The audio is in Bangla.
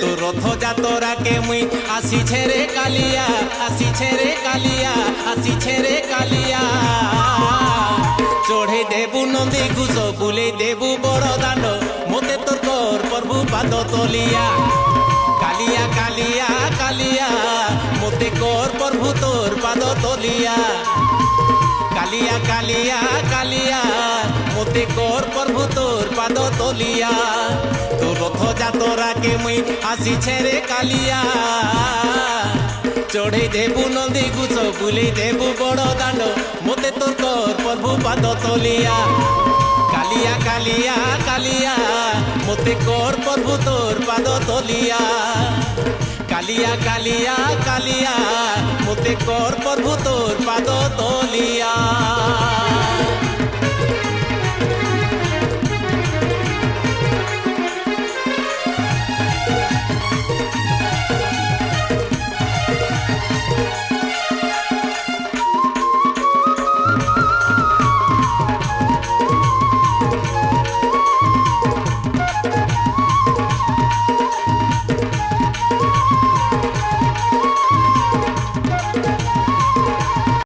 তো রথযাত্রাকে মুই আসিছে রে কালিয়া, আসিছে রে কালিয়া, আসিছে রে কালিয়া। চড়ে দেবু নন্দী ঘুষ, বুলে দেবু বড় দাণ্ড, মতে তোর কর প্রভু পাদ তলিয়া। কালিয়া কালিয়া কালিয়া, মতে কর প্রভু তোর পাদ তলিয়া। কালিয়া কালিয়া কালিয়া, মতে কর প্রভু তোর পাদ তলিয়া। তো রথযাত্রাকে মুই আসিছে রে কালিয়া। চড়ে দেবু নন্দী ঘুষ, বুলে দেবু বড় দাণ্ড, মতে তোর কর প্রভু পাদ তলিয়া। কালিয়া কালিয়া কালিয়া, মতে কর প্রভু তোর পাদ তলিয়া। কালিয়া কালিয়া কালিয়া, মতে কর প্রভু তোর পাদ তলিয়া।